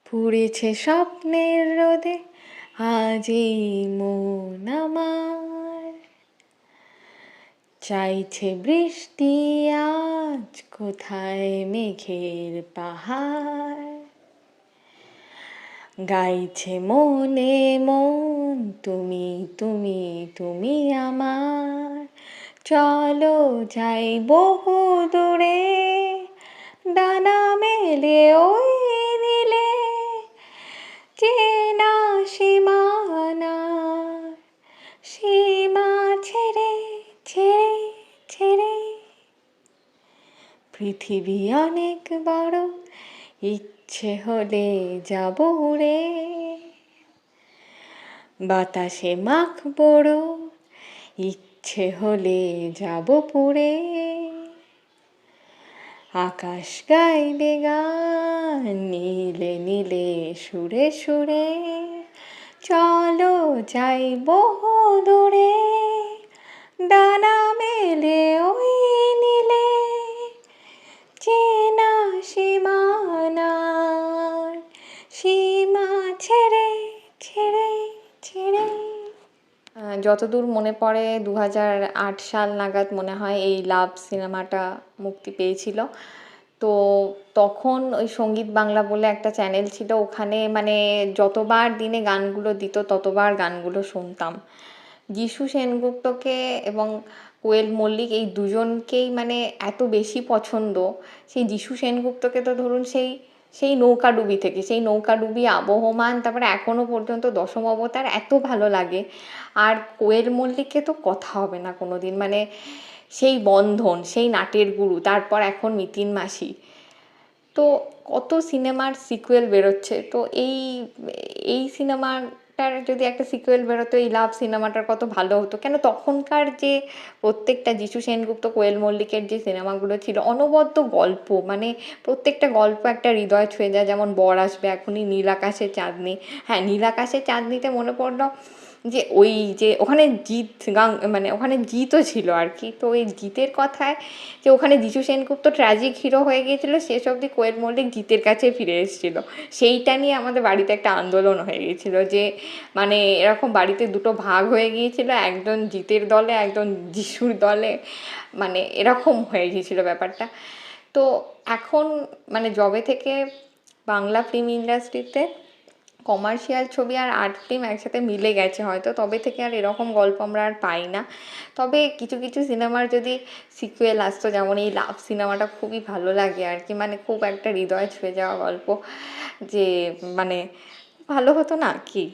পুড়েছে স্বপ্নের রোদে আজ এই মন আমার, চাইছে বৃষ্টি আজ কোথায় মেঘের পাহাড়, গাইছে মনে মন তুমি তুমি তুমি আমার, চলো যাই বহু দূরে ডানা মেলে ওই নীলে, চেনা সীমানা সীমা ছেড়ে ছেড়ে ছেড়ে, পৃথিবী অনেক বড় ইচ্ছে হলে যাব উড়ে, বাতাসে মাখ বড় ইচ্ছে হলে যাব পুড়ে, আকাশ গাইবে গান নীলে নীলে সুরে সুরে, চলো যাই বহু দূরে ডানা মেলে ওই নীলে, চেনা সীমানার সীমা ছেড়ে ছেড়ে ছেড়ে। যতদূর মনে পড়ে 2008 সাল নাগাদ মনে হয় এই লাভ সিনেমাটা মুক্তি পেয়েছিল। তো তখন ওই সঙ্গীত বাংলা বলে একটা চ্যানেল ছিল, ওখানে মানে যতবার দিনে গানগুলো দিত ততবার গানগুলো শুনতাম। যিশু সেনগুপ্তকে এবং কোয়েল মল্লিক এই দুজনকেই মানে এত বেশি পছন্দ। সেই যিশু সেনগুপ্তকে তো ধরুন সেই নৌকাডুবি থেকে, সেই নৌকাডুবি, আবহমান, তারপরে এখনও পর্যন্ত দশম অবতার এত ভালো লাগে। আর কোয়েল মল্লিককে তো কথা হবে না কোনো দিন, মানে সেই বন্ধন, সেই নাটের গুরু, তারপর এখন মিতিন মাসি। তো কত সিনেমার সিকুয়েল বেরোচ্ছে, তো এই সিনেমাটার যদি একটা সিকুয়েল বেরোতো, এই লাভ সিনেমাটার কত ভালো হতো। কেন তখনকার যে প্রত্যেকটা যিশু সেনগুপ্ত, কোয়েল মল্লিকের যে সিনেমাগুলো ছিল, অনবদ্য গল্প, মানে প্রত্যেকটা গল্প একটা হৃদয় ছুঁয়ে যায়। যেমন বর আসবে এখনই, নীল আকাশের চাঁদনি। হ্যাঁ, নীল আকাশের চাঁদনিতে মনে পড়লো যে ওই যে ওখানে মানে ওখানে জিতও ছিল আর কি। তো ওই জিতের কথায়, যে ওখানে যিশু সেনগুপ্ত ট্র্যাজিক হিরো হয়ে গিয়েছিল, শেষ অবধি কোয়েল মল্লিক জিতের কাছে ফিরে এসেছিল। সেইটা নিয়ে আমাদের বাড়িতে একটা আন্দোলন হয়ে গিয়েছিল, যে মানে এরকম বাড়িতে দুটো ভাগ হয়ে গিয়েছিল, একজন জিতের দলে একজন যিশুর দলে, মানে এরকম হয়ে গিয়েছিল ব্যাপারটা। তো এখন মানে যবে থেকে বাংলা ফিল্ম ইন্ডাস্ট্রিতে কমার্শিয়াল ছবি আর আর্ট ফিল্ম একসাথে মিলে গেছে হয়তো, তবে থেকে আর এরকম গল্প আমরা আর পাই না। তবে কিছু কিছু সিনেমার যদি সিকুয়েল আসতো, যেমন এই লাভ সিনেমাটা খুবই ভালো লাগে আর কি, মানে খুব একটা হৃদয় ছুঁয়ে যাওয়া গল্প, যে মানে ভালো হতো না কি।